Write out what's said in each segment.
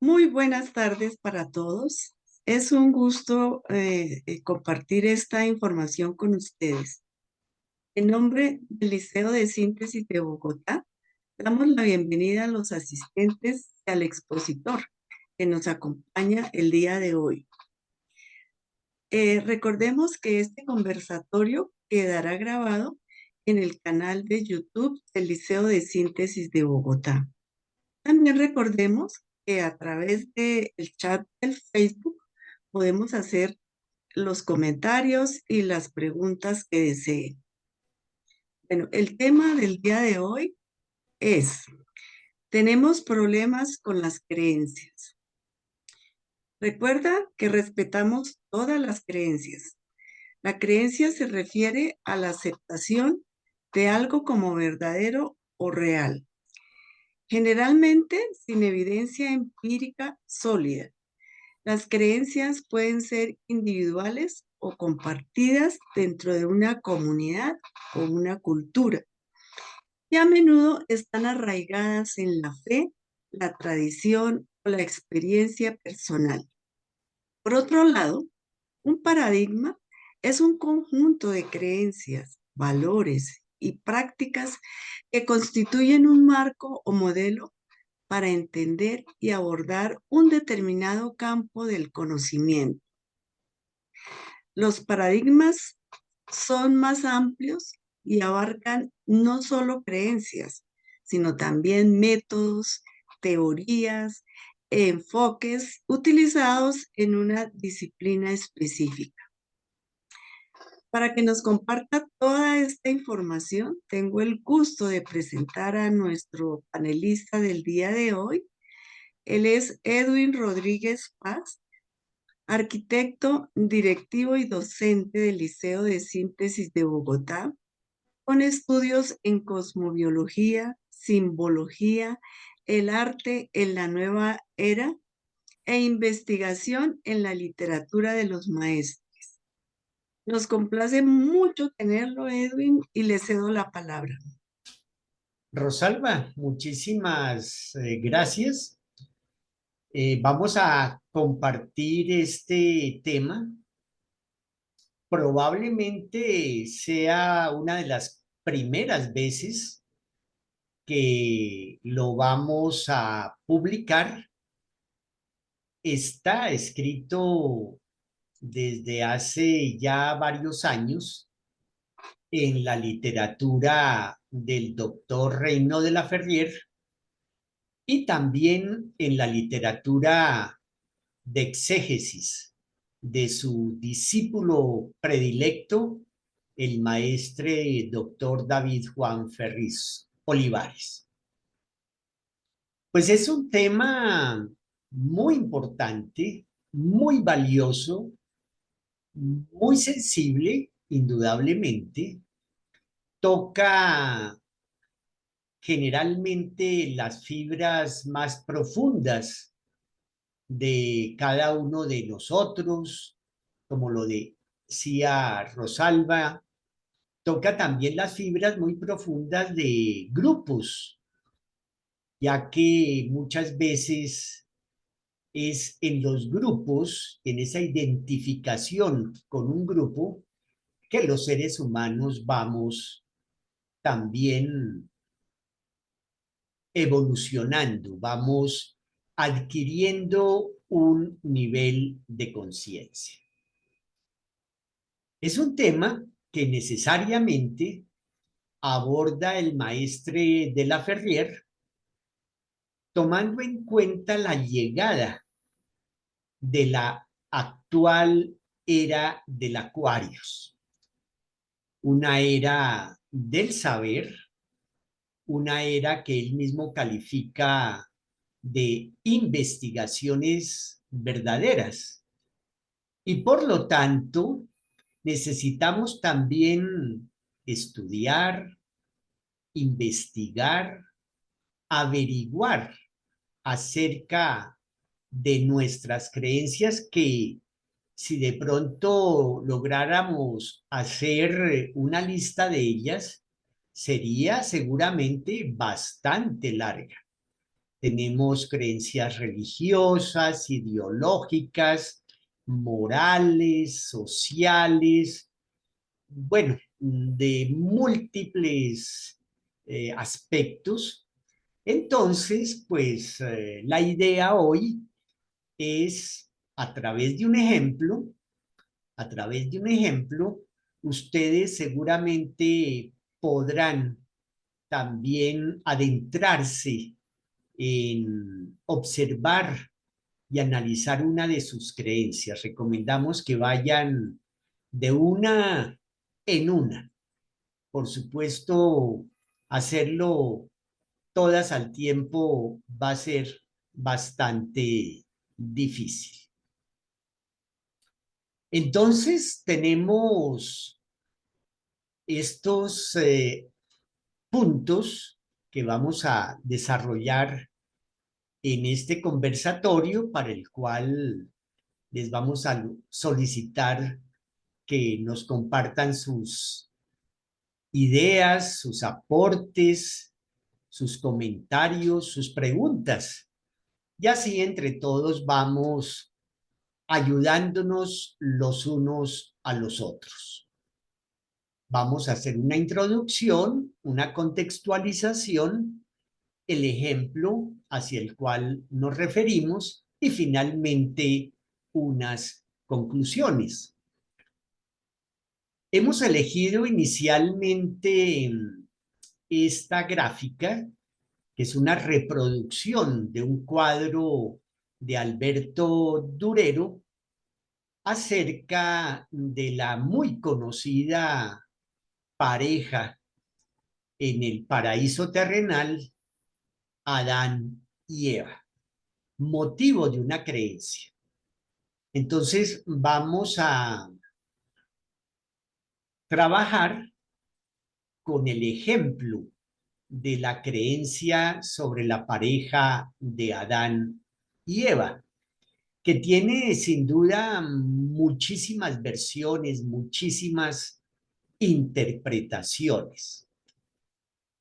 Muy buenas tardes para todos. Es un gusto compartir esta información con ustedes. En nombre del Liceo de Síntesis de Bogotá, damos la bienvenida a los asistentes y al expositor que nos acompaña el día de hoy. Recordemos que este conversatorio quedará grabado en el canal de YouTube del Liceo de Síntesis de Bogotá. También recordemos que a través del chat del Facebook podemos hacer los comentarios y las preguntas que deseen. Bueno, el tema del día de hoy es, tenemos problemas con las creencias. Recuerda que respetamos todas las creencias. La creencia se refiere a la aceptación de algo como verdadero o real, generalmente sin evidencia empírica sólida. Las creencias pueden ser individuales o compartidas dentro de una comunidad o una cultura, y a menudo están arraigadas en la fe, la tradición o la experiencia personal. Por otro lado, un paradigma es un conjunto de creencias, valores y prácticas que constituyen un marco o modelo para entender y abordar un determinado campo del conocimiento. Los paradigmas son más amplios y abarcan no solo creencias, sino también métodos, teorías, enfoques utilizados en una disciplina específica. Para que nos comparta toda esta información, tengo el gusto de presentar a nuestro panelista del día de hoy. Él es Edwin Rodríguez Paz, arquitecto, directivo y docente del Liceo de Síntesis de Bogotá, con estudios en cosmobiología, simbología, el arte en la nueva era e investigación en la literatura de los maestros. Nos complace mucho tenerlo, Edwin, y le cedo la palabra. Rosalba, muchísimas gracias. Vamos a compartir este tema. Probablemente sea una de las primeras veces que lo vamos a publicar. Está escrito desde hace ya varios años en la literatura del doctor Reino de la Ferrier y también en la literatura de exégesis de su discípulo predilecto, el maestre doctor David Juan Ferriz Olivares. Pues es un tema muy importante, muy valioso, muy sensible, indudablemente. Toca generalmente las fibras más profundas de cada uno de nosotros, como lo decía Rosalba, toca también las fibras muy profundas de grupos, ya que muchas veces es en los grupos, en esa identificación con un grupo, que los seres humanos vamos también evolucionando, vamos adquiriendo un nivel de conciencia. Es un tema que necesariamente aborda el maestre de la Ferrier, tomando en cuenta la llegada de la actual era del Aquarius, una era del saber, una era que él mismo califica de investigaciones verdaderas. Y por lo tanto, necesitamos también estudiar, investigar, averiguar acerca de nuestras creencias que si de pronto lográramos hacer una lista de ellas, sería seguramente bastante larga. tenemos creencias religiosas, ideológicas, morales, sociales, bueno, de múltiples aspectos. Entonces, pues la idea hoy es a través de un ejemplo, a través de un ejemplo, ustedes seguramente podrán también adentrarse en observar y analizar una de sus creencias. Recomendamos que vayan de una en una. Por supuesto, hacerlo todas al tiempo va a ser bastante difícil. Entonces, tenemos estos puntos que vamos a desarrollar en este conversatorio para el cual les vamos a solicitar que nos compartan sus ideas, sus aportes, sus comentarios, sus preguntas. Y así entre todos vamos ayudándonos los unos a los otros. Vamos a hacer una introducción, una contextualización, el ejemplo hacia el cual nos referimos y finalmente unas conclusiones. Hemos elegido inicialmente esta gráfica, que es una reproducción de un cuadro de Alberto Durero acerca de la muy conocida pareja en el paraíso terrenal, Adán y Eva, motivo de una creencia. Entonces vamos a trabajar con el ejemplo de la creencia sobre la pareja de Adán y Eva, que tiene sin duda muchísimas versiones, muchísimas interpretaciones.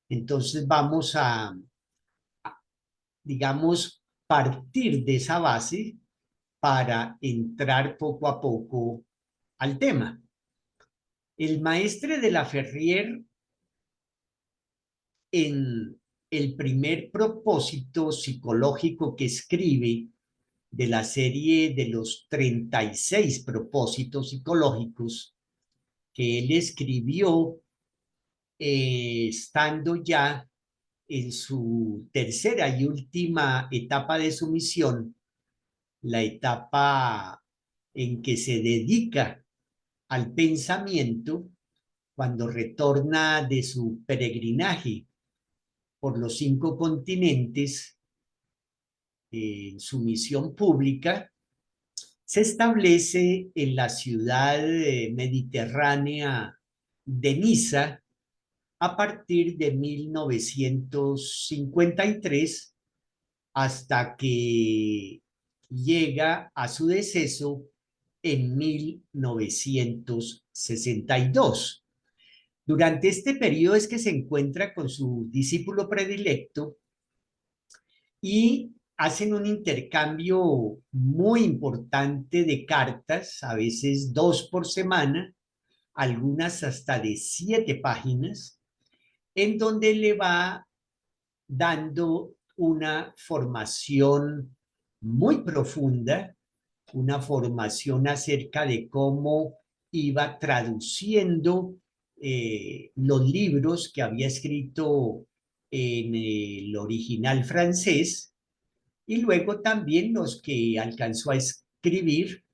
Entonces vamos a, digamos, partir de esa base para entrar poco a poco al tema. El maestre de la Ferrier, en el primer propósito psicológico que escribe de la serie de los 36 propósitos psicológicos que él escribió estando ya en su tercera y última etapa de su misión, la etapa en que se dedica al pensamiento cuando retorna de su peregrinaje por los 5 continentes en su misión pública, se establece en la ciudad mediterránea de Niza a partir de 1953 hasta que llega a su deceso en 1962. Durante este periodo es que se encuentra con su discípulo predilecto y hacen un intercambio muy importante de cartas, a veces 2 por semana, algunas hasta de 7 páginas, en donde le va dando una formación muy profunda, una formación acerca de cómo iba traduciendo los libros que había escrito en el original francés y luego también los que alcanzó a escribir,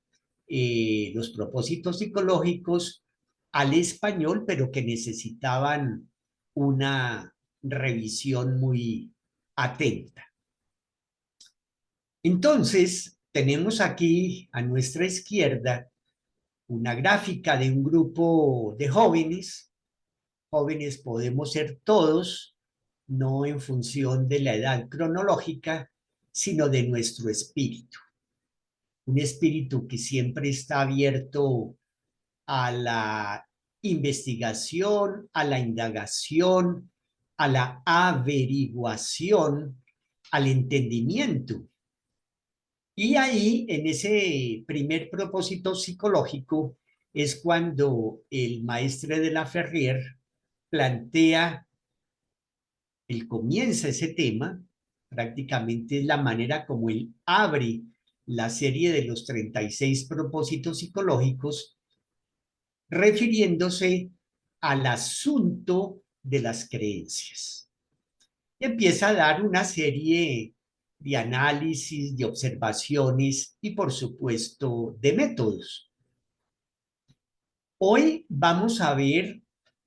los propósitos psicológicos al español, pero que necesitaban una revisión muy atenta. Entonces, tenemos aquí a nuestra izquierda una gráfica de un grupo de jóvenes. Jóvenes podemos ser todos, no en función de la edad cronológica, sino de nuestro espíritu. Un espíritu que siempre está abierto a la investigación, a la indagación, a la averiguación al entendimiento. Y ahí, en ese primer propósito psicológico, es cuando el maestre de la Ferrier plantea, él comienza ese tema, prácticamente es la manera como él abre la serie de los 36 propósitos psicológicos, refiriéndose al asunto de las creencias. Y empieza a dar una serie de análisis, de observaciones y, por supuesto, de métodos. Hoy vamos a ver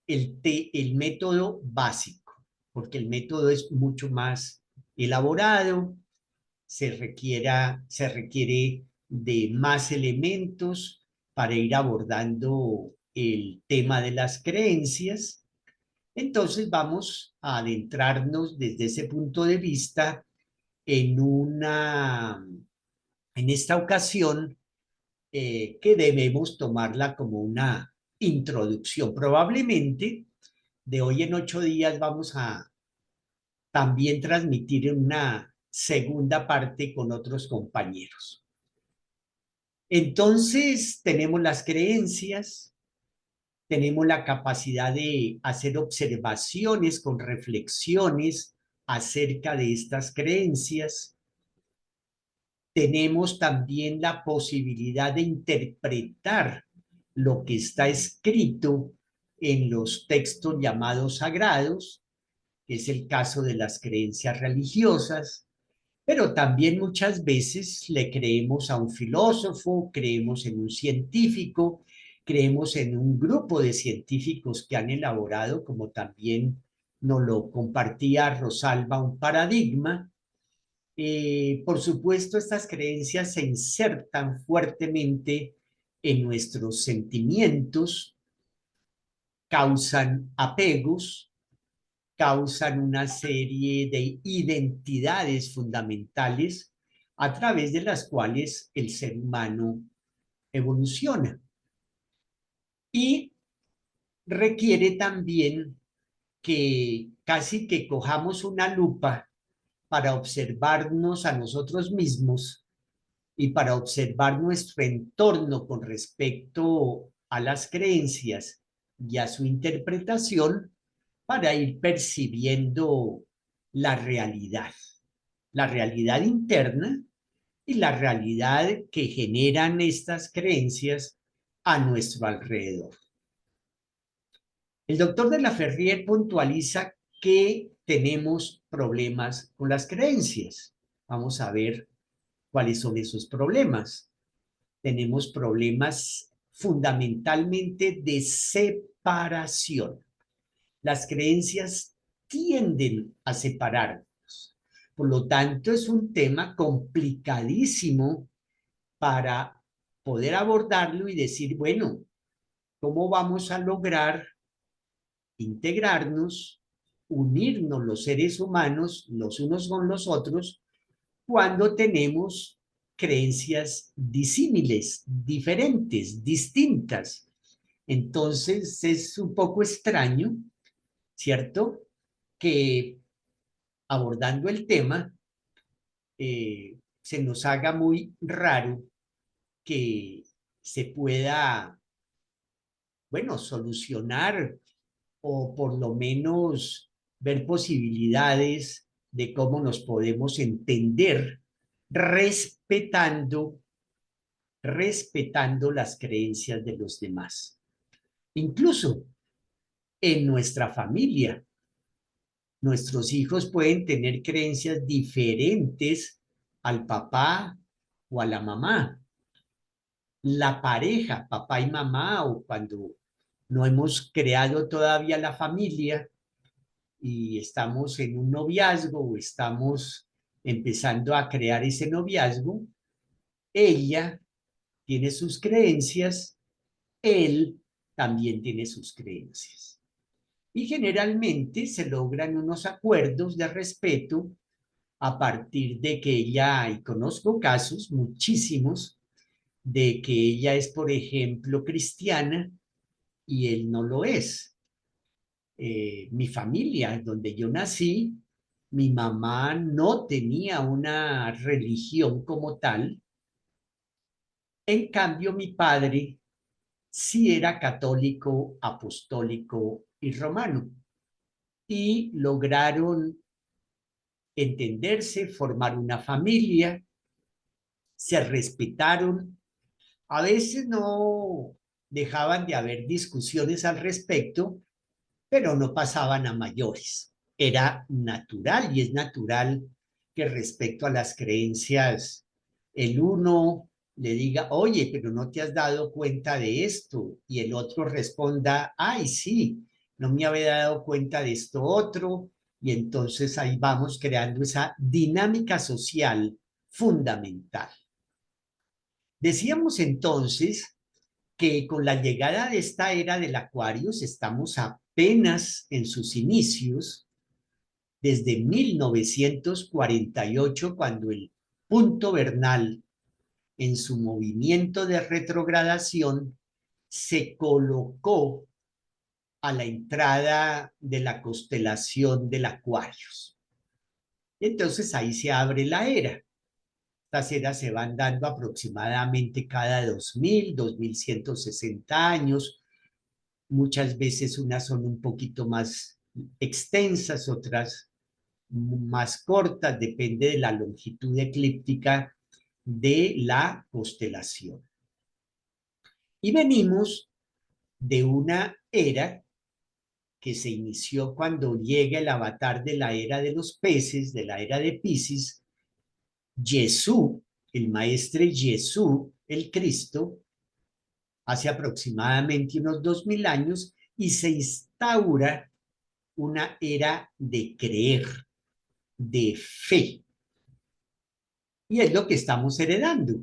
el método básico, porque el método es mucho más elaborado, se requiere de más elementos para ir abordando el tema de las creencias. Entonces vamos a adentrarnos desde ese punto de vista en en esta ocasión, que debemos tomarla como una introducción. Probablemente de hoy en 8 días vamos a también transmitir una segunda parte con otros compañeros. Entonces, tenemos las creencias, tenemos la capacidad de hacer observaciones con reflexiones acerca de estas creencias. Tenemos también la posibilidad de interpretar lo que está escrito en los textos llamados sagrados, que es el caso de las creencias religiosas, pero también muchas veces le creemos a un filósofo, creemos en un científico, creemos en un grupo de científicos que han elaborado, como también nos lo compartía Rosalba, un paradigma. Por supuesto, estas creencias se insertan fuertemente en nuestros sentimientos, causan apegos, causan una serie de identidades fundamentales a través de las cuales el ser humano evoluciona. Y requiere también que casi que cojamos una lupa para observarnos a nosotros mismos y para observar nuestro entorno con respecto a las creencias y a su interpretación, para ir percibiendo la realidad interna y la realidad que generan estas creencias a nuestro alrededor. El doctor de la Ferrier puntualiza que tenemos problemas con las creencias. Vamos a ver cuáles son esos problemas. Tenemos problemas fundamentalmente de separación. Las creencias tienden a separarnos. Por lo tanto, es un tema complicadísimo para poder abordarlo y decir, bueno, ¿cómo vamos a lograr integrarnos, unirnos los seres humanos los unos con los otros cuando tenemos creencias disímiles, diferentes, distintas? Entonces es un poco extraño, ¿cierto?, que abordando el tema se nos haga muy raro que se pueda, bueno, solucionar o por lo menos ver posibilidades de cómo nos podemos entender respetando, respetando las creencias de los demás. Incluso en nuestra familia, nuestros hijos pueden tener creencias diferentes al papá o a la mamá. La pareja, papá y mamá, o cuando no hemos creado todavía la familia y estamos en un noviazgo o estamos empezando a crear ese noviazgo, ella tiene sus creencias, él también tiene sus creencias. Y generalmente se logran unos acuerdos de respeto a partir de que ella, y conozco casos, muchísimos, de que ella es, por ejemplo, cristiana y él no lo es. Mi familia, donde yo nací, Mi mamá no tenía una religión como tal. En cambio, mi padre sí era católico, apostólico y romano. Y lograron entenderse, formar una familia, se respetaron. A veces no dejaban de haber discusiones al respecto, pero no pasaban a mayores. Era natural y es natural que respecto a las creencias el uno le diga, oye, pero no te has dado cuenta de esto, y el otro responda, ay, sí, no me había dado cuenta de esto otro, y entonces ahí vamos creando esa dinámica social fundamental. Decíamos entonces que con la llegada de esta era del Acuarius estamos apenas en sus inicios, desde 1948, cuando el punto vernal en su movimiento de retrogradación se colocó a la entrada de la constelación del Acuarius. Y entonces ahí se abre la era. Estas eras se van dando aproximadamente cada 2160 años. Muchas veces unas son un poquito más extensas, otras más cortas, depende de la longitud eclíptica de la constelación. Y venimos de una era que se inició cuando llega el avatar de la era de los peces, de la era de Piscis, Jesús, el maestre Jesús, el Cristo, hace aproximadamente unos 2000 años, y se instaura una era de creer, de fe. Y es lo que estamos heredando.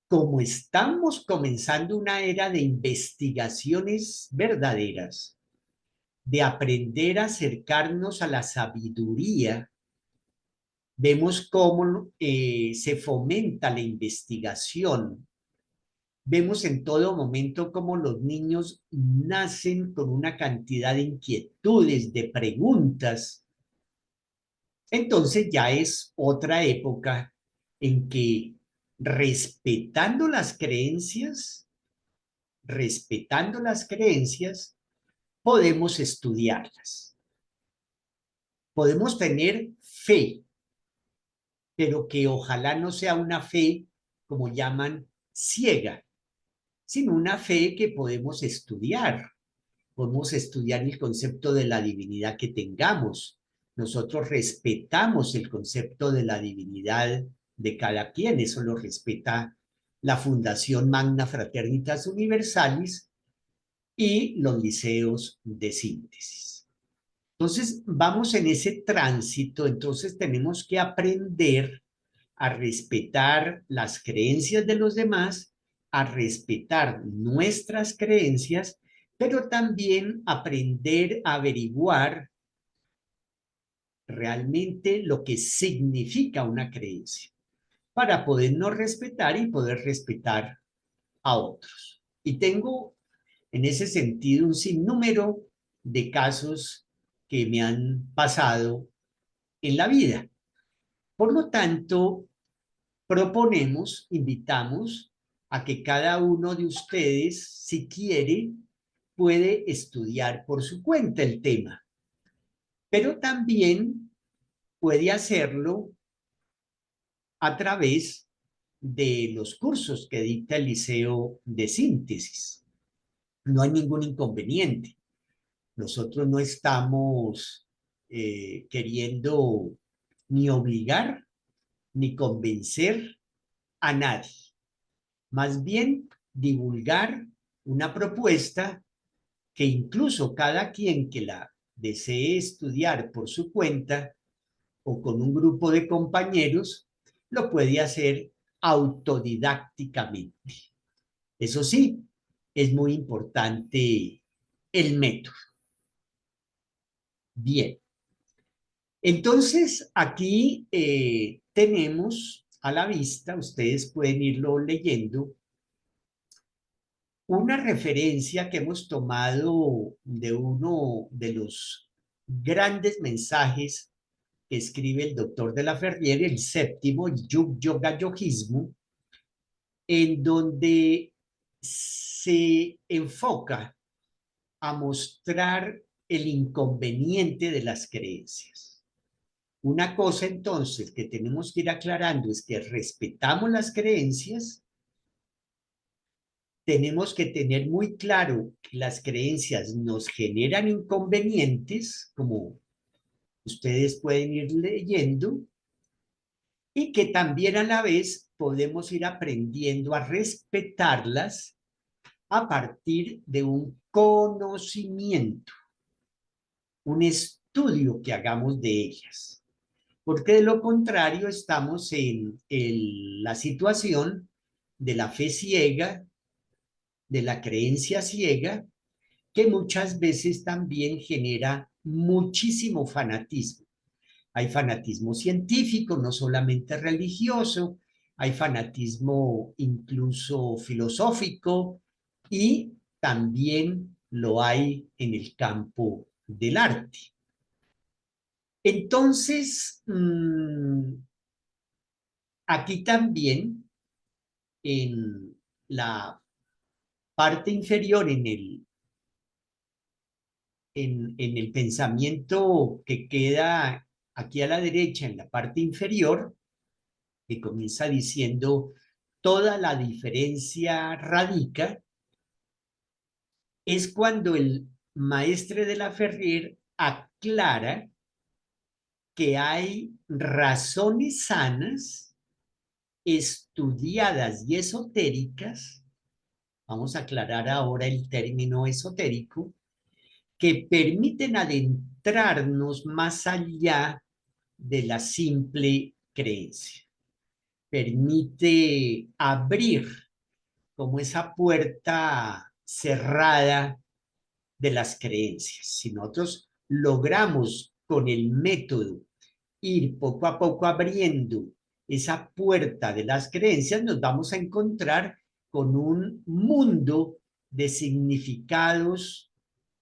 Como estamos comenzando una era de investigaciones verdaderas, de aprender a acercarnos a la sabiduría, vemos cómo se fomenta la investigación. Vemos en todo momento cómo los niños nacen con una cantidad de inquietudes, de preguntas. Entonces ya es otra época en que respetando las creencias, podemos estudiarlas. Podemos tener fe, pero que ojalá no sea una fe, como llaman, ciega, sino una fe que podemos estudiar. Podemos estudiar el concepto de la divinidad que tengamos. Nosotros respetamos el concepto de la divinidad de cada quien, eso lo respeta la Fundación Magna Fraternitas Universalis y los liceos de síntesis. Entonces, vamos en ese tránsito, entonces tenemos que aprender a respetar las creencias de los demás, a respetar nuestras creencias, pero también aprender a averiguar realmente lo que significa una creencia, para podernos respetar y poder respetar a otros. Y tengo en ese sentido un sinnúmero de casos que me han pasado en la vida. Por lo tanto, proponemos, invitamos a que cada uno de ustedes, si quiere, puede estudiar por su cuenta el tema, pero también puede hacerlo a través de los cursos que dicta el Liceo de Síntesis. No hay ningún inconveniente. Nosotros no estamos queriendo ni obligar ni convencer a nadie. Más bien, divulgar una propuesta que incluso cada quien que la desee estudiar por su cuenta o con un grupo de compañeros, lo puede hacer autodidácticamente. Eso sí, es muy importante el método. Bien, entonces aquí tenemos a la vista, ustedes pueden irlo leyendo, una referencia que hemos tomado de uno de los grandes mensajes que escribe el doctor de la Ferrier, el séptimo, Yoga Yogismo, en donde se enfoca a mostrar el inconveniente de las creencias. Una cosa entonces que tenemos que ir aclarando es que respetamos las creencias, tenemos que tener muy claro que las creencias nos generan inconvenientes, como ustedes pueden ir leyendo, y que también a la vez podemos ir aprendiendo a respetarlas a partir de un conocimiento, un estudio que hagamos de ellas. Porque de lo contrario estamos en la situación de la fe ciega, de la creencia ciega, que muchas veces también genera muchísimo fanatismo. Hay fanatismo científico, no solamente religioso, hay fanatismo incluso filosófico y también lo hay en el campo del arte. Entonces, aquí también en la parte inferior, en el pensamiento que queda aquí a la derecha, en la parte inferior, que comienza diciendo, toda la diferencia radica, es cuando el maestre de la Ferrier aclara que hay razones sanas, estudiadas y esotéricas, vamos a aclarar ahora el término esotérico, que permiten adentrarnos más allá de la simple creencia. Permite abrir como esa puerta cerrada de las creencias. Si nosotros logramos con el método ir poco a poco abriendo esa puerta de las creencias, nos vamos a encontrar con un mundo de significados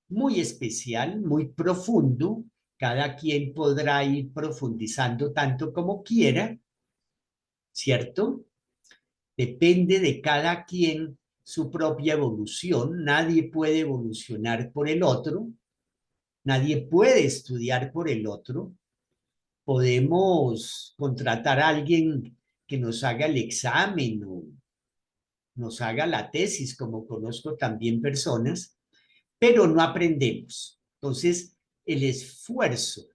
muy especial, muy profundo. Cada quien podrá ir profundizando tanto como quiera, ¿cierto? Depende de cada quien su propia evolución. Nadie puede evolucionar por el otro, nadie puede estudiar por el otro. Podemos contratar a alguien que nos haga el examen o nos haga la tesis, como conozco también personas, pero no aprendemos. Entonces, el esfuerzo,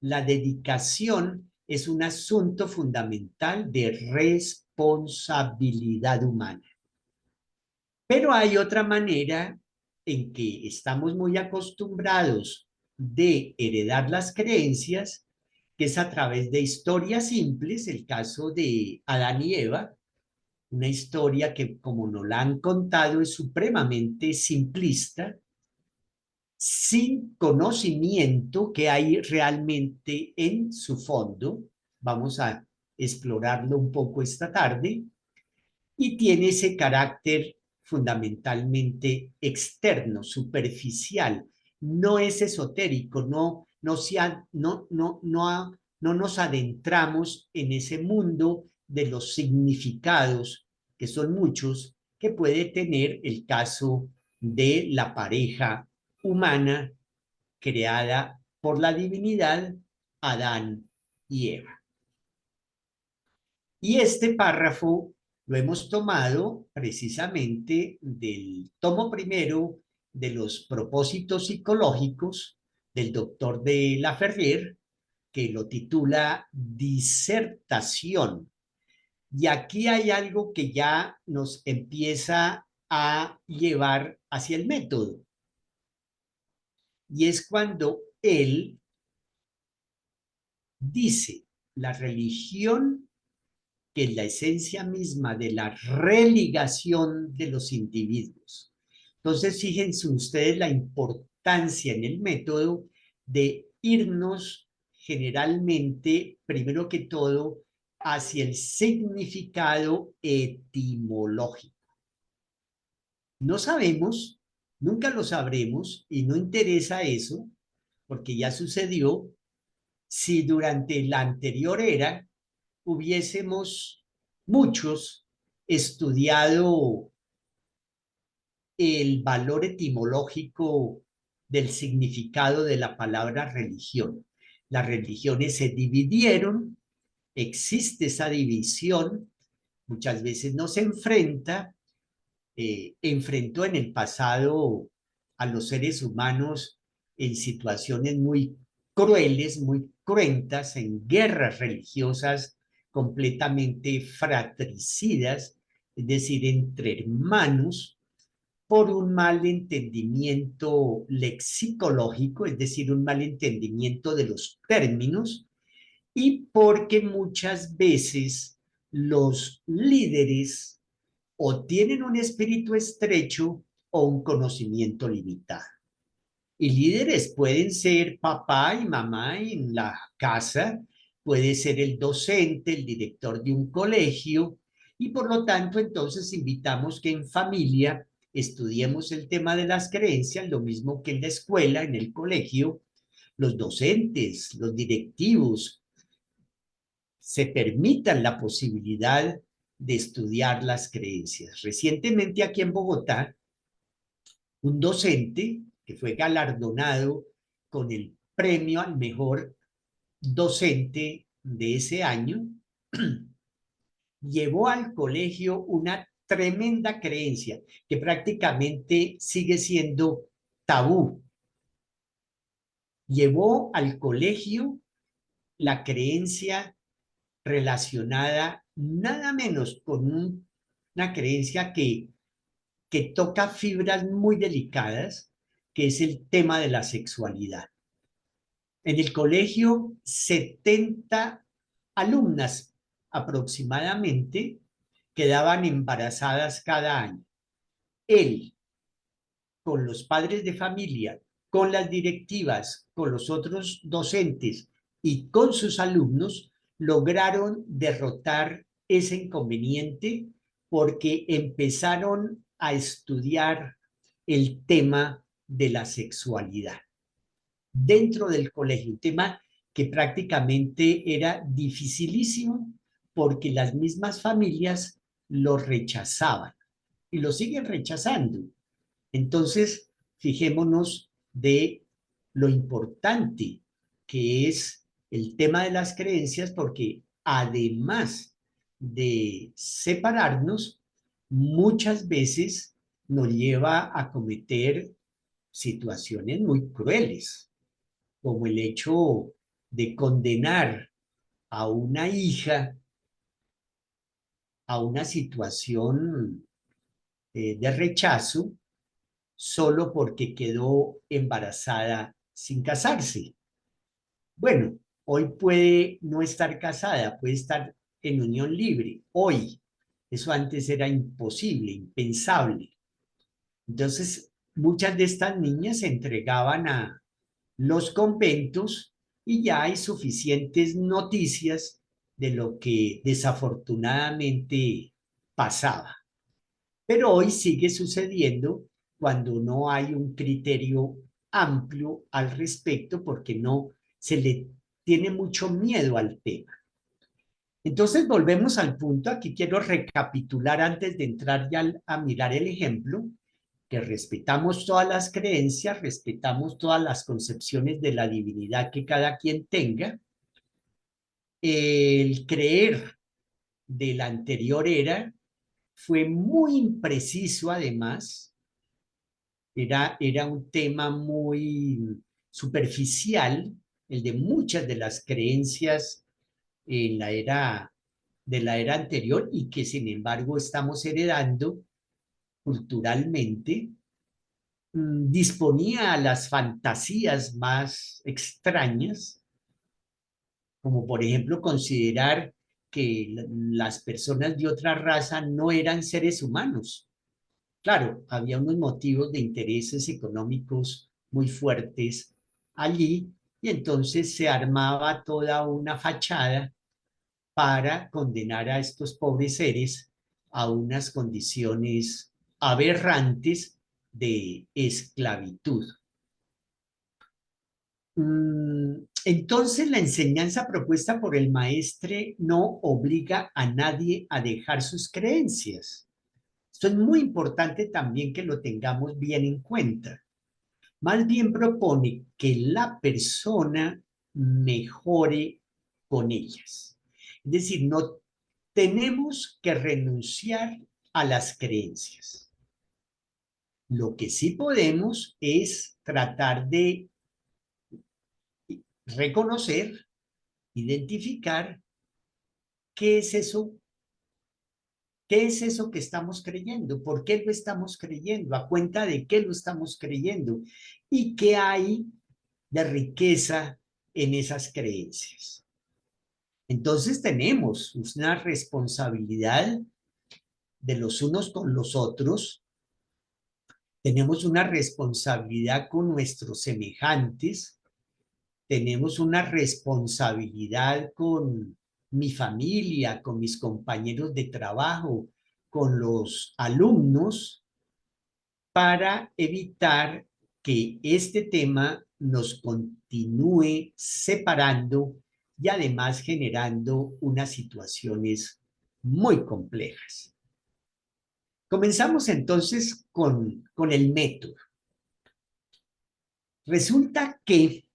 la dedicación es un asunto fundamental de responsabilidad humana. Pero hay otra manera en que estamos muy acostumbrados de heredar las creencias, que es a través de historias simples, el caso de Adán y Eva, una historia que, como nos la han contado, es supremamente simplista, sin conocimiento que hay realmente en su fondo. Vamos a explorarlo un poco esta tarde, y tiene ese carácter fundamentalmente externo, superficial, no es esotérico, no nos adentramos en ese mundo de los significados, que son muchos, que puede tener el caso de la pareja humana creada por la divinidad, Adán y Eva. Y este párrafo lo hemos tomado precisamente del tomo primero de los propósitos psicológicos del doctor de la Ferrier, que lo titula Disertación. Y aquí hay algo que ya nos empieza a llevar hacia el método. Y es cuando él dice, la religión, que es la esencia misma de la religación de los individuos. Entonces, fíjense ustedes la importancia en el método de irnos generalmente, primero que todo, hacia el significado etimológico. No sabemos, nunca lo sabremos y no interesa eso, porque ya sucedió, si durante la anterior era hubiésemos muchos estudiado el valor etimológico del significado de la palabra religión. Las religiones se dividieron, existe esa división, muchas veces no se enfrenta, enfrentó en el pasado a los seres humanos en situaciones muy crueles, muy cruentas, en guerras religiosas completamente fratricidas, es decir, entre hermanos, por un mal entendimiento lexicológico, es decir, un mal entendimiento de los términos, y porque muchas veces los líderes o tienen un espíritu estrecho o un conocimiento limitado. Y líderes pueden ser papá y mamá en la casa, puede ser el docente, el director de un colegio, y por lo tanto entonces invitamos que en familia estudiemos el tema de las creencias, lo mismo que en la escuela, en el colegio, los docentes, los directivos, se permitan la posibilidad de estudiar las creencias. Recientemente aquí en Bogotá, un docente que fue galardonado con el premio al mejor docente de ese año, llevó al colegio una tremenda creencia que prácticamente sigue siendo tabú. Llevó al colegio la creencia relacionada nada menos con una creencia que toca fibras muy delicadas, que es el tema de la sexualidad. En el colegio, 70 alumnas aproximadamente quedaban embarazadas cada año. Él, con los padres de familia, con las directivas, con los otros docentes y con sus alumnos, lograron derrotar ese inconveniente porque empezaron a estudiar el tema de la sexualidad dentro del colegio, un tema que prácticamente era dificilísimo porque las mismas familias lo rechazaban y lo siguen rechazando. Entonces, fijémonos de lo importante que es el tema de las creencias, porque además de separarnos, muchas veces nos lleva a cometer situaciones muy crueles, como el hecho de condenar a una hija a una situación de rechazo solo porque quedó embarazada sin casarse. Bueno, hoy puede no estar casada, puede estar en unión libre. Hoy, eso antes era imposible, impensable. Entonces, muchas de estas niñas se entregaban a los conventos y ya hay suficientes noticias de lo que desafortunadamente pasaba. Pero hoy sigue sucediendo cuando no hay un criterio amplio al respecto porque no se le tiene mucho miedo al tema. Entonces volvemos al punto, aquí quiero recapitular antes de entrar ya a mirar el ejemplo, que respetamos todas las creencias, respetamos todas las concepciones de la divinidad que cada quien tenga. El creer de la anterior era fue muy impreciso además, era un tema muy superficial, el de muchas de las creencias en la era de la era anterior y que sin embargo estamos heredando culturalmente, disponía a las fantasías más extrañas, como por ejemplo considerar que las personas de otra raza no eran seres humanos. Claro, había unos motivos de intereses económicos muy fuertes allí y entonces se armaba toda una fachada para condenar a estos pobres seres a unas condiciones aberrantes de esclavitud. Entonces, la enseñanza propuesta por el maestre no obliga a nadie a dejar sus creencias. Esto es muy importante también que lo tengamos bien en cuenta. Más bien propone que la persona mejore con ellas. Es decir, no tenemos que renunciar a las creencias. Lo que sí podemos es tratar de reconocer, identificar qué es eso, qué es eso que estamos creyendo, por qué lo estamos creyendo, a cuenta de qué lo estamos creyendo y qué hay de riqueza en esas creencias. Entonces tenemos una responsabilidad de los unos con los otros, tenemos una responsabilidad con nuestros semejantes, tenemos una responsabilidad con mi familia, con mis compañeros de trabajo, con los alumnos, para evitar que este tema nos continúe separando y además generando unas situaciones muy complejas. Comenzamos entonces con el método. Resulta que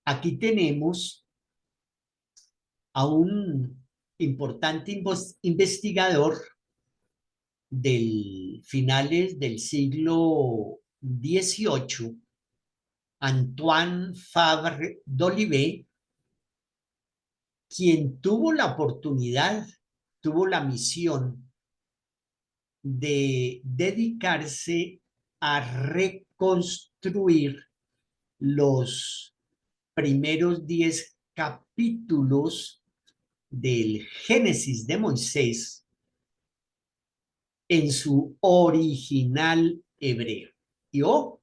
aquí tenemos a un importante investigador del finales del siglo XVIII, Antoine Fabre d'Olivet, quien tuvo la oportunidad, tuvo la misión de dedicarse a reconstruir los primeros 10 capítulos del Génesis de Moisés en su original hebreo. Y oh,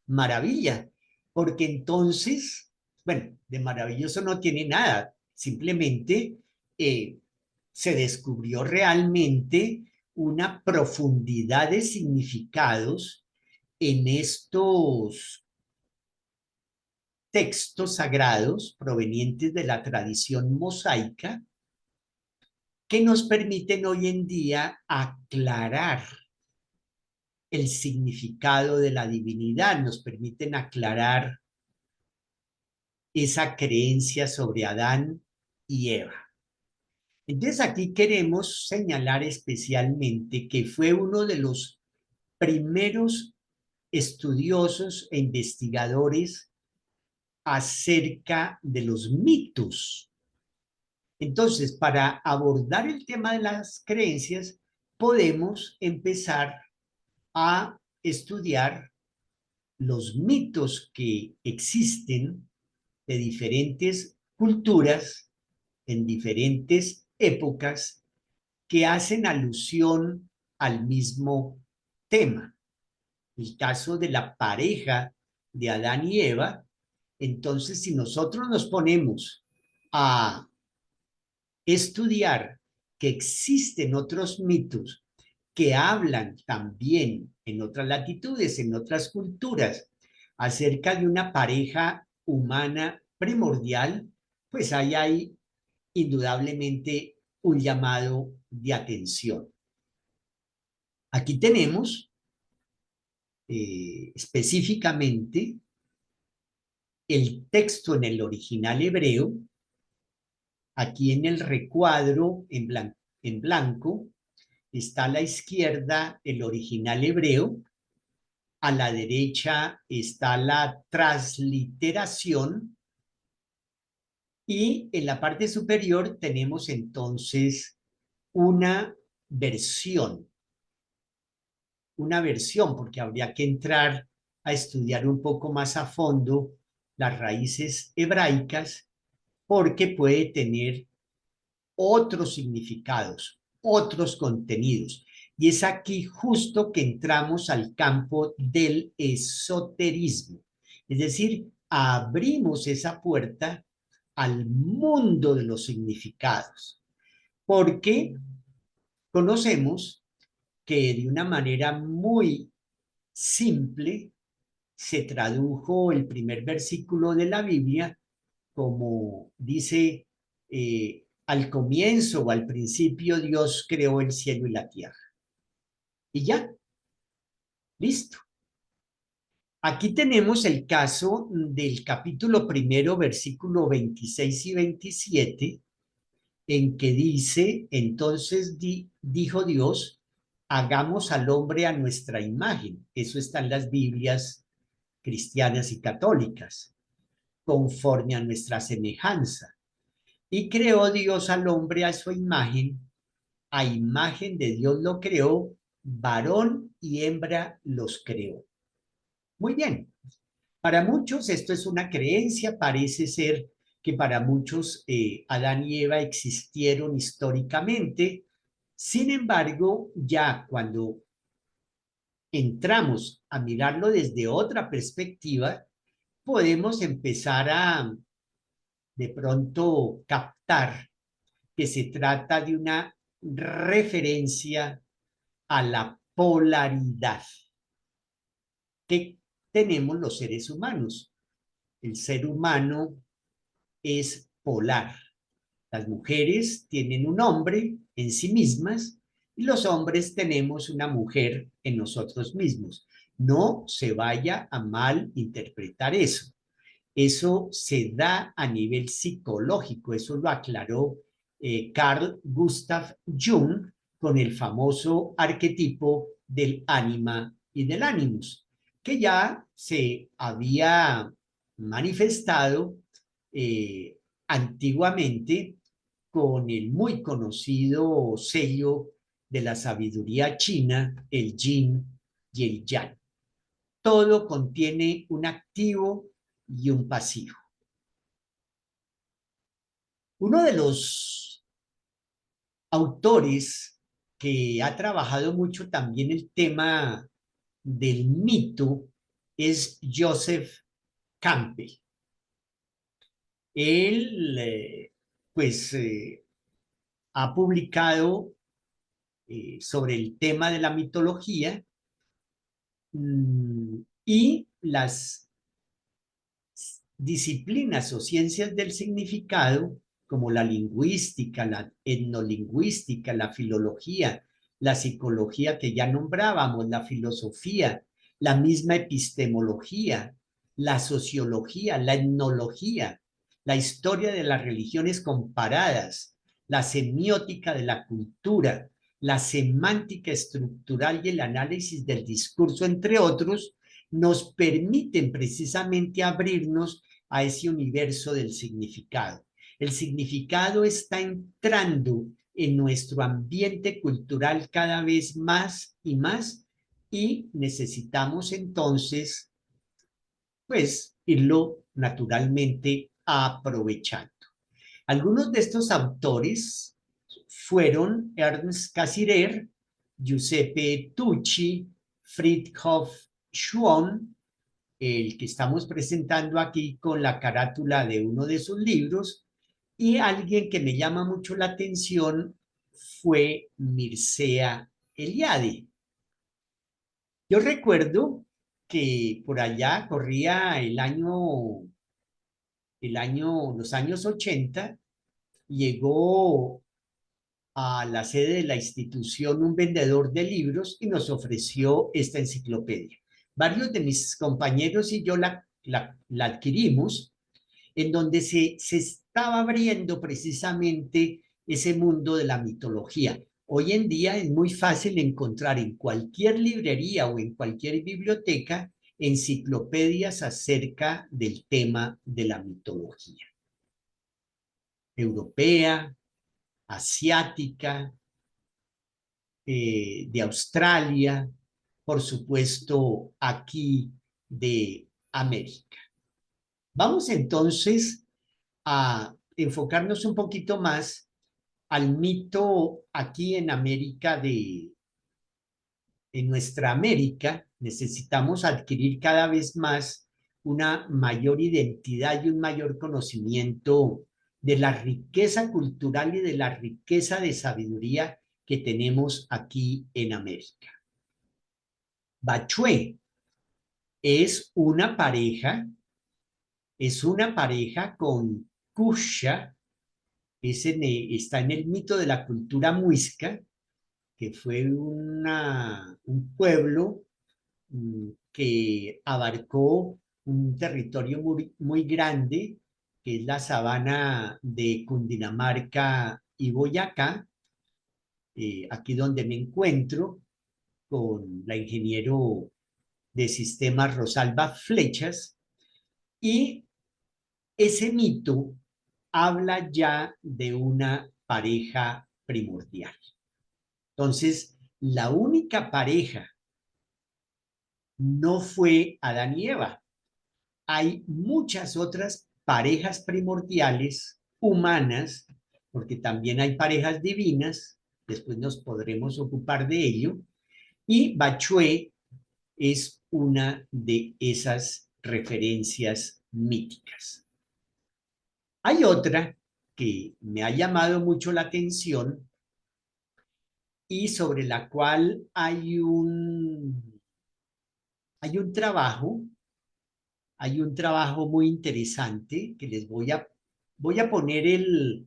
maravilla, porque entonces, bueno, de maravilloso no tiene nada, simplemente se descubrió realmente una profundidad de significados en estos textos sagrados provenientes de la tradición mosaica que nos permiten hoy en día aclarar el significado de la divinidad, nos permiten aclarar esa creencia sobre Adán y Eva. Entonces aquí queremos señalar especialmente que fue uno de los primeros estudiosos e investigadores acerca de los mitos. Entonces, para abordar el tema de las creencias, podemos empezar a estudiar los mitos que existen de diferentes culturas en diferentes épocas que hacen alusión al mismo tema. El caso de la pareja de Adán y Eva, entonces si nosotros nos ponemos a estudiar que existen otros mitos que hablan también en otras latitudes, en otras culturas, acerca de una pareja humana primordial, pues ahí hay indudablemente un llamado de atención. Aquí tenemos específicamente el texto en el original hebreo, aquí en el recuadro en blanco está a la izquierda el original hebreo, a la derecha está la transliteración y en la parte superior tenemos entonces una versión, porque habría que entrar a estudiar un poco más a fondo las raíces hebraicas, porque puede tener otros significados, otros contenidos. Y es aquí justo que entramos al campo del esoterismo. Es decir, abrimos esa puerta al mundo de los significados, porque conocemos que de una manera muy simple se tradujo el primer versículo de la Biblia como dice, al comienzo o al principio Dios creó el cielo y la tierra. Y ya, listo. Aquí tenemos el caso del capítulo primero, versículo 26 y 27, en que dice, entonces dijo Dios, hagamos al hombre a nuestra imagen. Eso está en las Biblias cristianas y católicas, conforme a nuestra semejanza. Y creó Dios al hombre a su imagen, a imagen de Dios lo creó, varón y hembra los creó. Muy bien. Para muchos esto es una creencia, parece ser que para muchos Adán y Eva existieron históricamente. Sin embargo, ya cuando entramos a mirarlo desde otra perspectiva, podemos empezar a de pronto captar que se trata de una referencia a la polaridad que tenemos los seres humanos. El ser humano es polar. Las mujeres tienen un hombre en sí mismas y los hombres tenemos una mujer en nosotros mismos. No se vaya a mal interpretar eso. Eso se da a nivel psicológico, eso lo aclaró Carl Gustav Jung con el famoso arquetipo del ánima y del animus, que ya se había manifestado antiguamente con el muy conocido sello de la sabiduría china, el yin y el yang. Todo contiene un activo y un pasivo. Uno de los autores que ha trabajado mucho también el tema del mito es Joseph Campbell. Él, pues, ha publicado sobre el tema de la mitología y las disciplinas o ciencias del significado, como la lingüística, la etnolingüística, la filología, la psicología que ya nombrábamos, la filosofía, la misma epistemología, la sociología, la etnología, la historia de las religiones comparadas, la semiótica de la cultura, la semántica estructural y el análisis del discurso, entre otros, nos permiten precisamente abrirnos a ese universo del significado. El significado está entrando en nuestro ambiente cultural cada vez más y necesitamos entonces, pues, irlo naturalmente aprovechando. Algunos de estos autores fueron Ernst Cassirer, Giuseppe Tucci, Fridtjof Schwann, el que estamos presentando aquí con la carátula de uno de sus libros, y alguien que me llama mucho la atención fue Mircea Eliade. Yo recuerdo que por allá corría los años 80, llegó a la sede de la institución un vendedor de libros y nos ofreció esta enciclopedia. Varios de mis compañeros y yo la adquirimos, en donde se estaba abriendo precisamente ese mundo de la mitología. Hoy en día es muy fácil encontrar en cualquier librería o en cualquier biblioteca enciclopedias acerca del tema de la mitología europea, asiática, de Australia, por supuesto aquí de América. Vamos entonces a enfocarnos un poquito más al mito aquí en América en nuestra América. Necesitamos adquirir cada vez más una mayor identidad y un mayor conocimiento de la riqueza cultural y de la riqueza de sabiduría que tenemos aquí en América. Bachué es una pareja con Kusha, está en el mito de la cultura muisca, que fue un pueblo que abarcó un territorio muy grande, que es la sabana de Cundinamarca y Boyacá, aquí donde me encuentro con la ingeniero de sistemas Rosalba Flechas, y ese mito habla ya de una pareja primordial. Entonces, la única pareja no fue Adán y Eva. Hay muchas otras parejas primordiales humanas, porque también hay parejas divinas, después nos podremos ocupar de ello, y Bachué es una de esas referencias míticas. Hay otra que me ha llamado mucho la atención y sobre la cual hay un trabajo muy interesante que voy a poner el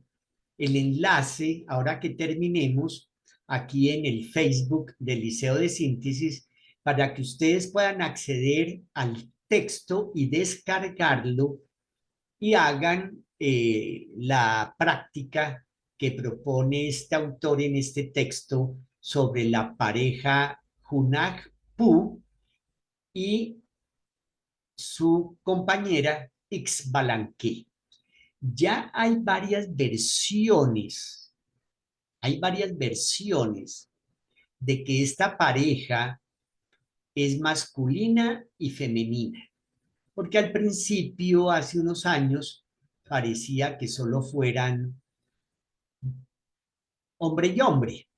enlace ahora que terminemos aquí en el Facebook del Liceo de Síntesis para que ustedes puedan acceder al texto y descargarlo y hagan la práctica que propone este autor en este texto sobre la pareja Junak-Pu y su compañera Ixbalanque. Ya hay varias versiones de que esta pareja es masculina y femenina, porque al principio, hace unos años, parecía que solo fueran hombre y hombre.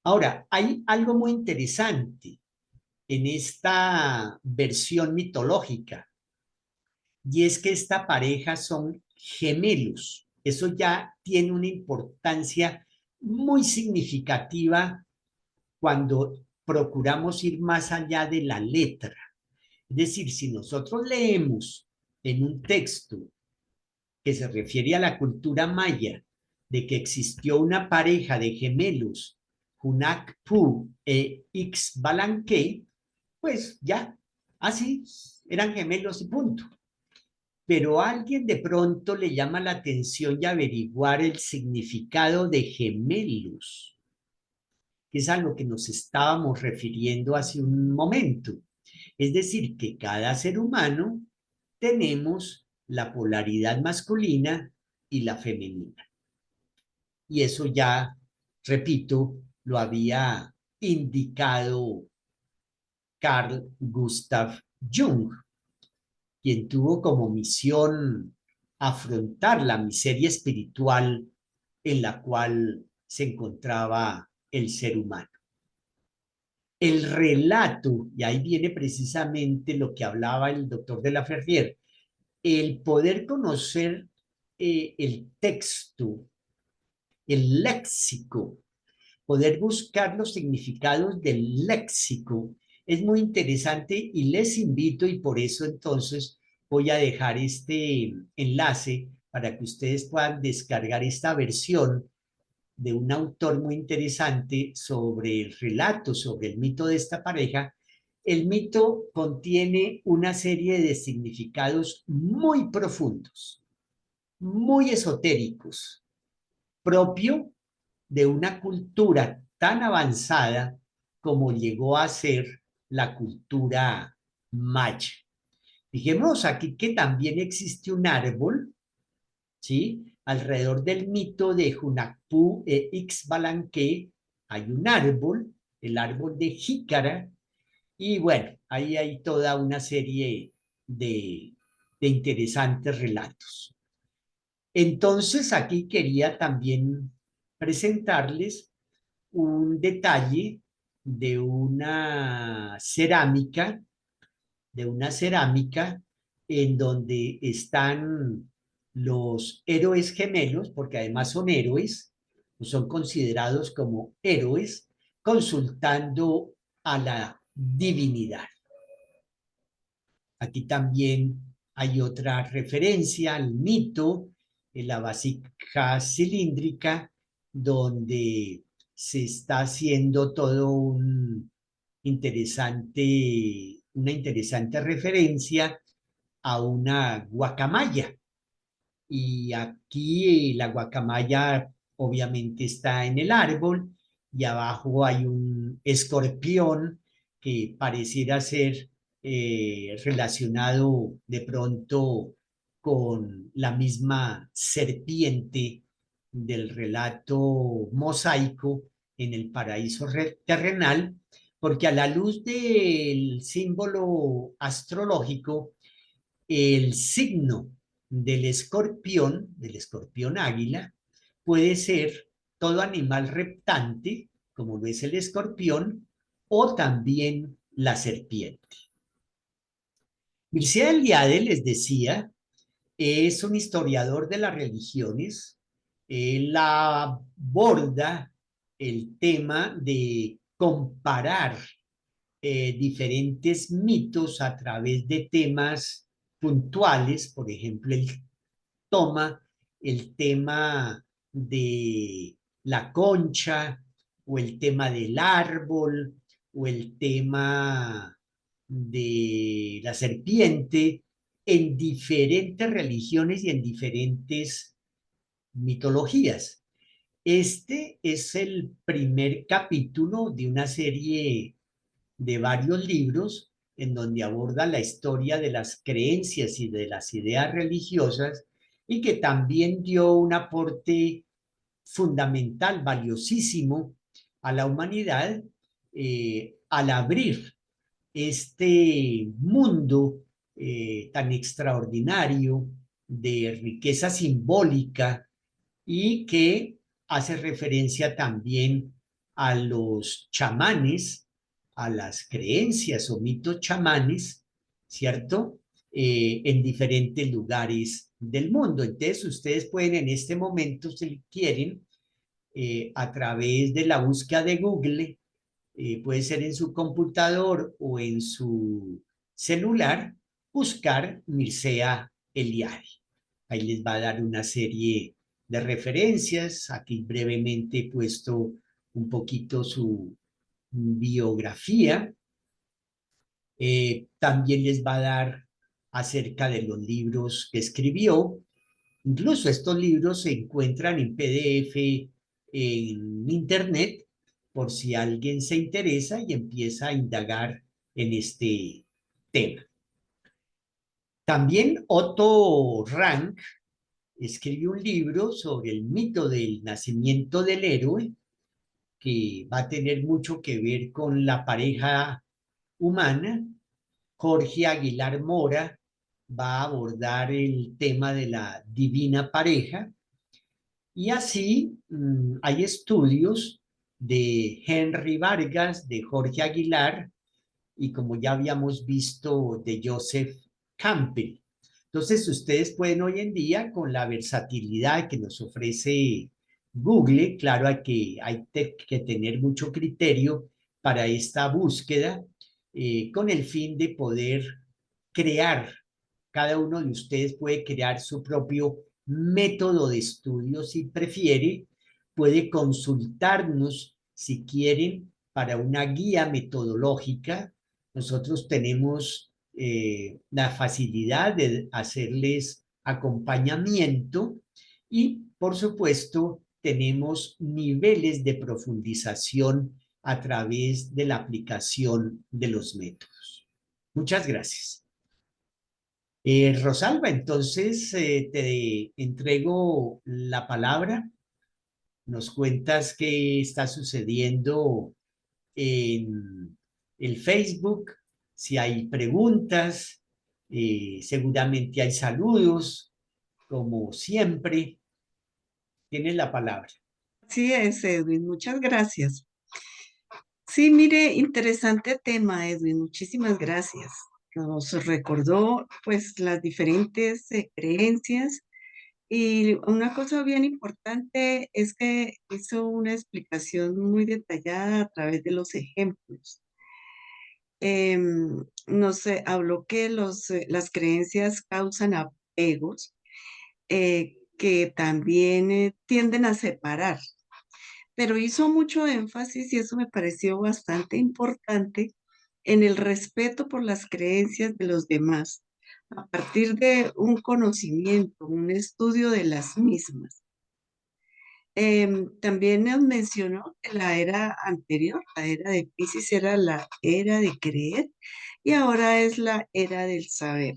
Ahora, hay algo muy interesante en esta versión mitológica, y es que esta pareja son gemelos. Eso ya tiene una importancia muy significativa cuando procuramos ir más allá de la letra. Es decir, si nosotros leemos en un texto que se refiere a la cultura maya, de que existió una pareja de gemelos, Hunakpu e Ixbalanque, pues ya, así eran gemelos y punto. Pero a alguien de pronto le llama la atención y averiguar el significado de gemelos, que es a lo que nos estábamos refiriendo hace un momento. Es decir, que cada ser humano tenemos la polaridad masculina y la femenina. Y eso ya, repito, lo había indicado Carl Gustav Jung, quien tuvo como misión afrontar la miseria espiritual en la cual se encontraba el ser humano. El relato, y ahí viene precisamente lo que hablaba el doctor de la Ferrier, el poder conocer el texto, el léxico, poder buscar los significados del léxico, es muy interesante y les invito, y por eso entonces voy a dejar este enlace para que ustedes puedan descargar esta versión de un autor muy interesante sobre el relato, sobre el mito de esta pareja. El mito contiene una serie de significados muy profundos, muy esotéricos, propio de una cultura tan avanzada como llegó a ser la cultura maya. Fijémonos aquí que también existe un árbol, ¿sí? Alrededor del mito de Hunakpu e Ixbalanque hay un árbol, el árbol de Jícara, y bueno, ahí hay toda una serie de interesantes relatos. Entonces, aquí quería también presentarles un detalle de una cerámica en donde están los héroes gemelos, porque además son héroes, son considerados como héroes, consultando a la divinidad. Aquí también hay otra referencia al mito de la vasija cilíndrica, donde se está haciendo todo una interesante referencia a una guacamaya. Y aquí la guacamaya obviamente está en el árbol y abajo hay un escorpión que pareciera ser relacionado de pronto con la misma serpiente del relato mosaico en el paraíso terrenal, porque a la luz del símbolo astrológico, el signo del escorpión águila, puede ser todo animal reptante, como lo es el escorpión, o también la serpiente. Mircea Eliade, les decía, es un historiador de las religiones. Él aborda el tema de comparar diferentes mitos a través de temas puntuales. Por ejemplo, él toma el tema de la concha o el tema del árbol o el tema de la serpiente en diferentes religiones y en diferentes mitologías. Este es el primer capítulo de una serie de varios libros en donde aborda la historia de las creencias y de las ideas religiosas, y que también dio un aporte fundamental, valiosísimo a la humanidad, al abrir este mundo tan extraordinario de riqueza simbólica, y que hace referencia también a los chamanes, a las creencias o mitos chamanes, ¿cierto? En diferentes lugares del mundo. Entonces, ustedes pueden en este momento, si quieren, a través de la búsqueda de Google, puede ser en su computador o en su celular, buscar Mircea Eliade. Ahí les va a dar una serie de referencias. Aquí brevemente he puesto un poquito su biografía. También les va a dar acerca de los libros que escribió. Incluso estos libros se encuentran en PDF en Internet, por si alguien se interesa y empieza a indagar en este tema. También Otto Rank escribió un libro sobre el mito del nacimiento del héroe, que va a tener mucho que ver con la pareja humana. Jorge Aguilar Mora va a abordar el tema de la divina pareja. Y así hay estudios de Henry Vargas, de Jorge Aguilar, y como ya habíamos visto, de Joseph Campbell. Entonces, ustedes pueden hoy en día, con la versatilidad que nos ofrece Google, claro, hay que tener mucho criterio para esta búsqueda, con el fin de poder crear, cada uno de ustedes puede crear su propio método de estudio si prefiere, puede consultarnos si quieren para una guía metodológica. Nosotros tenemos la facilidad de hacerles acompañamiento, y, por supuesto, tenemos niveles de profundización a través de la aplicación de los métodos. Muchas gracias. Rosalba, entonces te entrego la palabra. Nos cuentas qué está sucediendo en el Facebook, si hay preguntas, seguramente hay saludos, como siempre. Tienes la palabra. Sí es, Edwin, muchas gracias. Sí, mire, interesante tema, Edwin, muchísimas gracias. Nos recordó pues las diferentes creencias, y una cosa bien importante es que hizo una explicación muy detallada a través de los ejemplos. Nos habló que las creencias causan apegos que también tienden a separar, pero hizo mucho énfasis, y eso me pareció bastante importante, en el respeto por las creencias de los demás, a partir de un conocimiento, un estudio de las mismas. También nos mencionó que la era anterior, la era de Piscis, era la era de creer y ahora es la era del saber.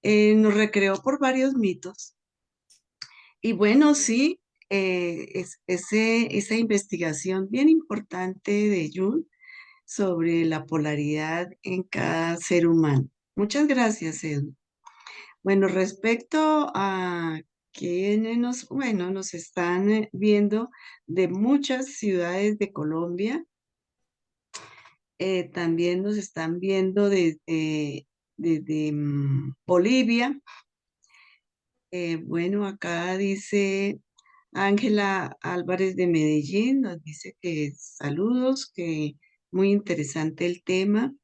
Nos recreó por varios mitos y bueno, sí, esa investigación bien importante de Jung sobre la polaridad en cada ser humano. Muchas gracias, Edu. Bueno, respecto a quienes nos están viendo de muchas ciudades de Colombia, también nos están viendo desde Bolivia. Bueno, acá dice Ángela Álvarez de Medellín, nos dice que saludos, que muy interesante el tema.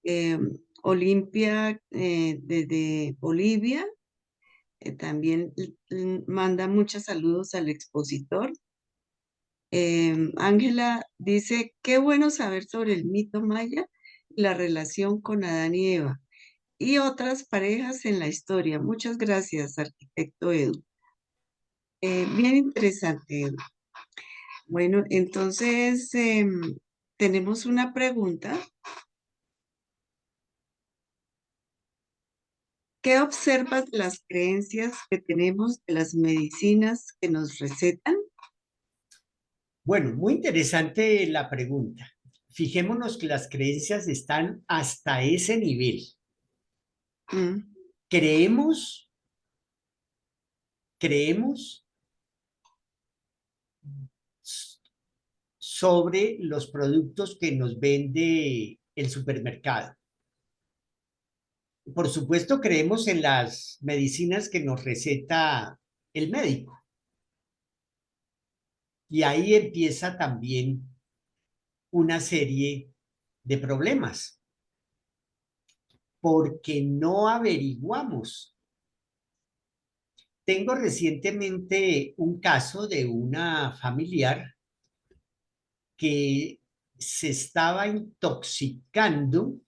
Eh, Olimpia desde Bolivia también manda muchos saludos al expositor. Ángela dice, qué bueno saber sobre el mito maya y la relación con Adán y Eva y otras parejas en la historia. Muchas gracias, arquitecto Edu. Bien interesante, Edu. Bueno, entonces tenemos una pregunta. ¿Qué observas de las creencias que tenemos de las medicinas que nos recetan? Bueno, muy interesante la pregunta. Fijémonos que las creencias están hasta ese nivel. Mm, Creemos, creemos sobre los productos que nos vende el supermercado. Por supuesto, creemos en las medicinas que nos receta el médico. Y ahí empieza también una serie de problemas, porque no averiguamos. Tengo recientemente un caso de una familiar que se estaba intoxicando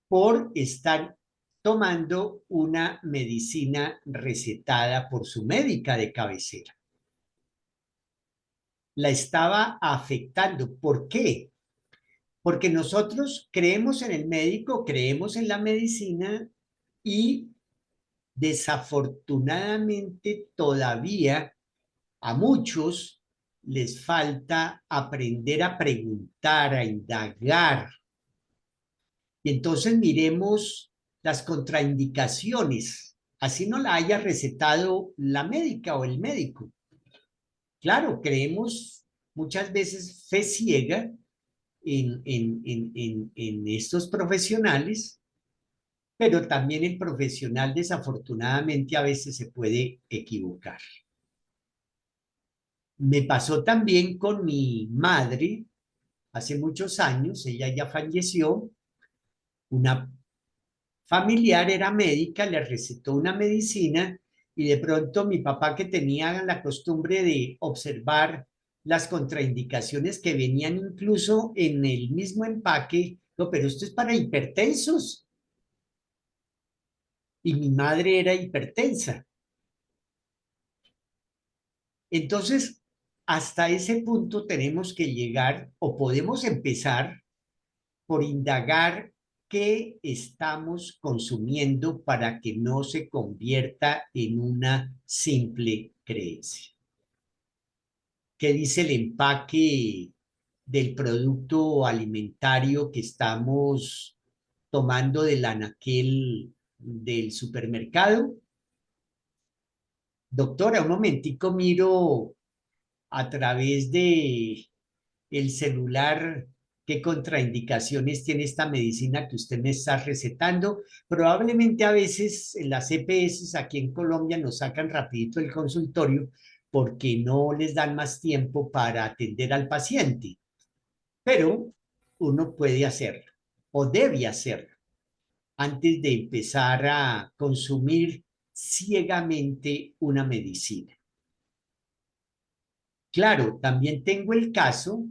por estar tomando una medicina recetada por su médica de cabecera. La estaba afectando. ¿Por qué? Porque nosotros creemos en el médico, creemos en la medicina y desafortunadamente todavía a muchos les falta aprender a preguntar, a indagar. Y entonces miremos las contraindicaciones, así no la haya recetado la médica o el médico. Claro, creemos muchas veces fe ciega en estos profesionales, pero también el profesional desafortunadamente a veces se puede equivocar. Me pasó también con mi madre hace muchos años, ella ya falleció, una familiar era médica, le recetó una medicina y de pronto mi papá, que tenía la costumbre de observar las contraindicaciones que venían incluso en el mismo empaque, no, pero esto es para hipertensos. Y mi madre era hipertensa. Entonces, hasta ese punto tenemos que llegar o podemos empezar por indagar qué estamos consumiendo para que no se convierta en una simple creencia. ¿Qué dice el empaque del producto alimentario que estamos tomando del anaquel del supermercado? Doctora, un momentico miro a través de el celular qué contraindicaciones tiene esta medicina que usted me está recetando. Probablemente a veces en las EPS aquí en Colombia nos sacan rapidito el consultorio porque no les dan más tiempo para atender al paciente. Pero uno puede hacerlo o debe hacerlo antes de empezar a consumir ciegamente una medicina. Claro, también tengo el caso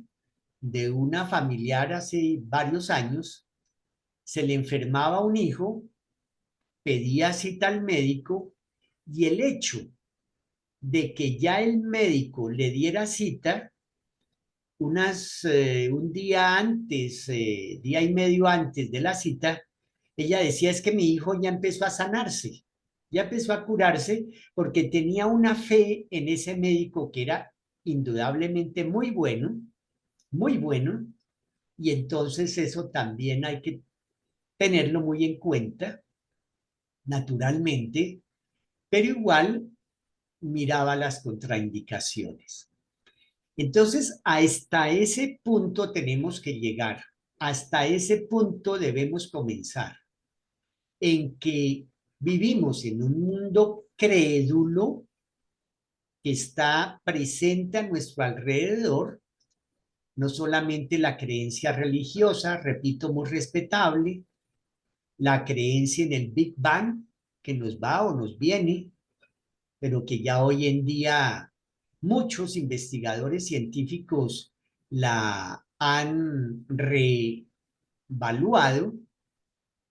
de una familiar hace varios años, se le enfermaba un hijo, pedía cita al médico y el hecho de que ya el médico le diera cita un día antes, día y medio antes de la cita, ella decía es que mi hijo ya empezó a sanarse, ya empezó a curarse porque tenía una fe en ese médico que era indudablemente muy bueno, y entonces eso también hay que tenerlo muy en cuenta, naturalmente, pero igual miraba las contraindicaciones. Entonces, hasta ese punto tenemos que llegar, hasta ese punto debemos comenzar, en que vivimos en un mundo crédulo que está presente a nuestro alrededor, no solamente la creencia religiosa, repito, muy respetable, la creencia en el Big Bang, que nos va o nos viene, pero que ya hoy en día muchos investigadores científicos la han revaluado,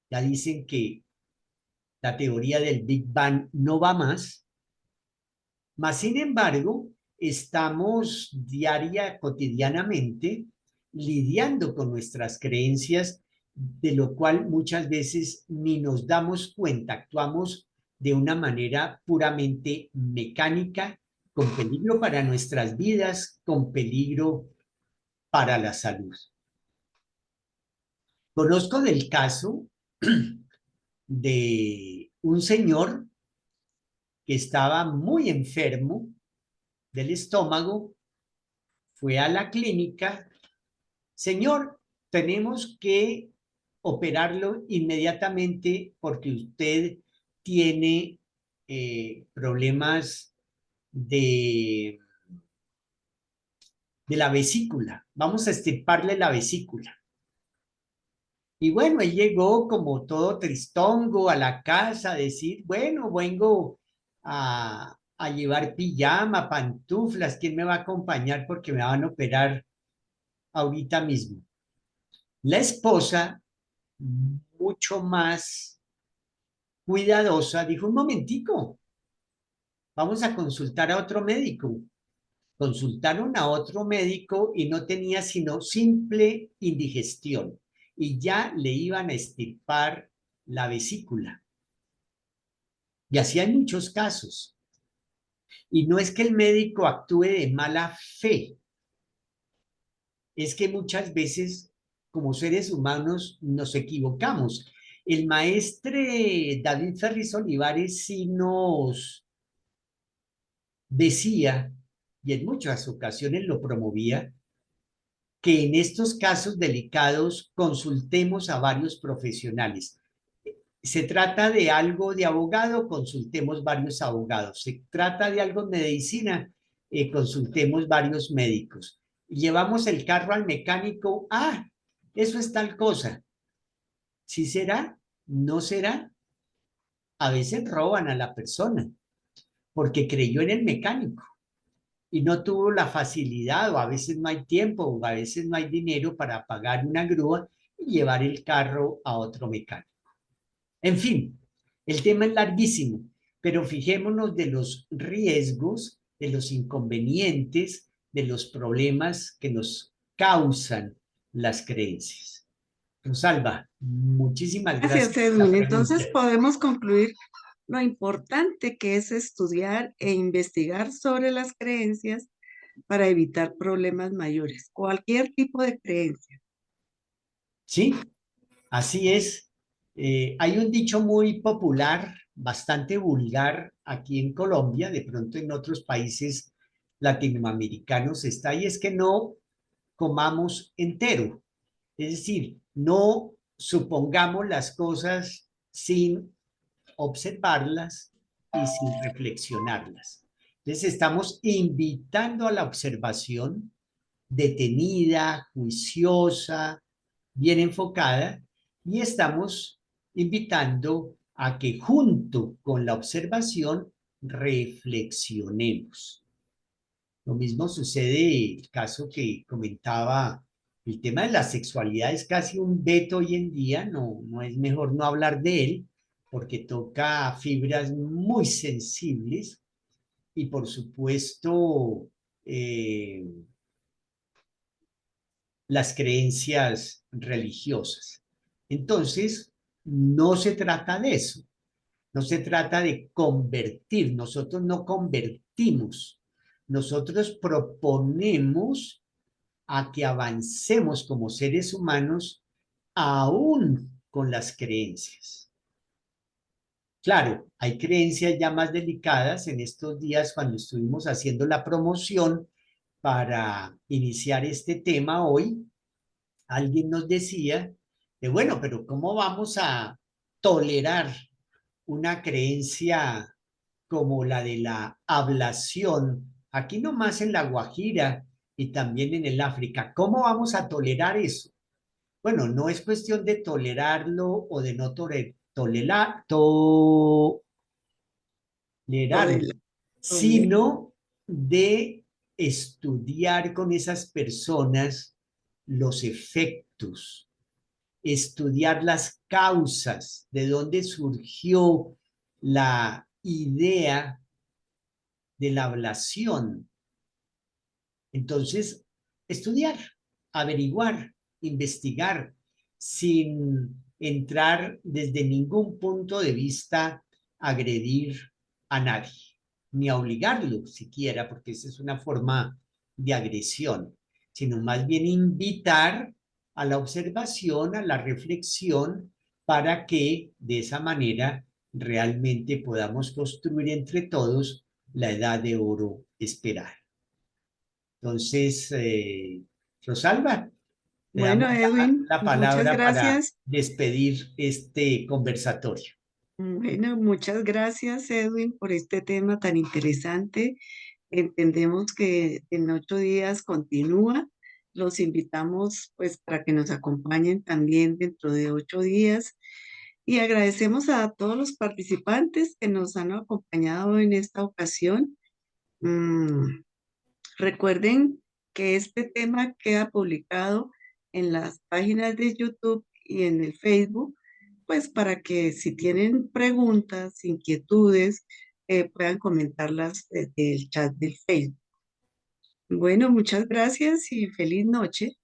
ya dicen que la teoría del Big Bang no va más, mas sin embargo, estamos cotidianamente, lidiando con nuestras creencias, de lo cual muchas veces ni nos damos cuenta, actuamos de una manera puramente mecánica, con peligro para nuestras vidas, con peligro para la salud. Conozco del caso de un señor que estaba muy enfermo del estómago, fue a la clínica. Señor, tenemos que operarlo inmediatamente porque usted tiene problemas de, de la vesícula. Vamos a extirparle la vesícula. Y bueno, él llegó como todo tristongo a la casa a decir, bueno, vengo a llevar pijama, pantuflas, ¿quién me va a acompañar porque me van a operar ahorita mismo? La esposa, mucho más cuidadosa, dijo, un momentico, vamos a consultar a otro médico. Consultaron a otro médico y no tenía sino simple indigestión y ya le iban a extirpar la vesícula. Y así hay muchos casos. Y no es que el médico actúe de mala fe, es que muchas veces como seres humanos nos equivocamos. El maestre David Ferris Olivares sí nos decía, y en muchas ocasiones lo promovía, que en estos casos delicados consultemos a varios profesionales. Se trata de algo de abogado, consultemos varios abogados. Se trata de algo de medicina, consultemos varios médicos. Llevamos el carro al mecánico, eso es tal cosa. ¿Sí será? ¿No será? A veces roban a la persona porque creyó en el mecánico y no tuvo la facilidad, o a veces no hay tiempo, o a veces no hay dinero para pagar una grúa y llevar el carro a otro mecánico. En fin, el tema es larguísimo, pero fijémonos de los riesgos, de los inconvenientes, de los problemas que nos causan las creencias. Rosalba, muchísimas Gracias, gracias por la Edwin. pregunta. Entonces podemos concluir lo importante que es estudiar e investigar sobre las creencias para evitar problemas mayores, cualquier tipo de creencia. Sí, así es. Hay un dicho muy popular, bastante vulgar aquí en Colombia, de pronto en otros países latinoamericanos está, y es que no comamos entero. Es decir, no supongamos las cosas sin observarlas y sin reflexionarlas. Entonces estamos invitando a la observación detenida, juiciosa, bien enfocada y estamos invitando a que junto con la observación reflexionemos. Lo mismo sucede el caso que comentaba, el tema de la sexualidad es casi un veto hoy en día, no es mejor no hablar de él, porque toca fibras muy sensibles y por supuesto las creencias religiosas. Entonces, no se trata de eso, no se trata de convertir, nosotros no convertimos, nosotros proponemos a que avancemos como seres humanos aún con las creencias. Claro, hay creencias ya más delicadas. En estos días, cuando estuvimos haciendo la promoción para iniciar este tema hoy, alguien nos decía de, bueno, pero ¿cómo vamos a tolerar una creencia como la de la ablación, aquí nomás en la Guajira y también en el África? ¿Cómo vamos a tolerar eso? Bueno, no es cuestión de tolerarlo o de no tolerarlo, Tolera, tolera. sino de estudiar con esas personas los efectos, estudiar las causas, de dónde surgió la idea de la ablación. Entonces, estudiar, averiguar, investigar, sin entrar desde ningún punto de vista a agredir a nadie, ni a obligarlo siquiera, porque esa es una forma de agresión, sino más bien invitar a la observación, a la reflexión, para que de esa manera realmente podamos construir entre todos la edad de oro esperada. Entonces, Rosalba, te damos Bueno, Edwin, la muchas palabra para gracias. despedir este conversatorio. Bueno, muchas gracias, Edwin, por este tema tan interesante. Entendemos que en 8 días continúa. Los invitamos pues para que nos acompañen también dentro de 8 días y agradecemos a todos los participantes que nos han acompañado en esta ocasión. Mm, Recuerden que este tema queda publicado en las páginas de YouTube y en el Facebook, pues para que si tienen preguntas, inquietudes, puedan comentarlas desde el chat del Facebook. Bueno, muchas gracias y feliz noche.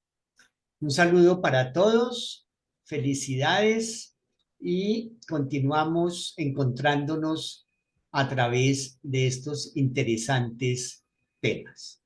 Un saludo para todos, felicidades y continuamos encontrándonos a través de estos interesantes temas.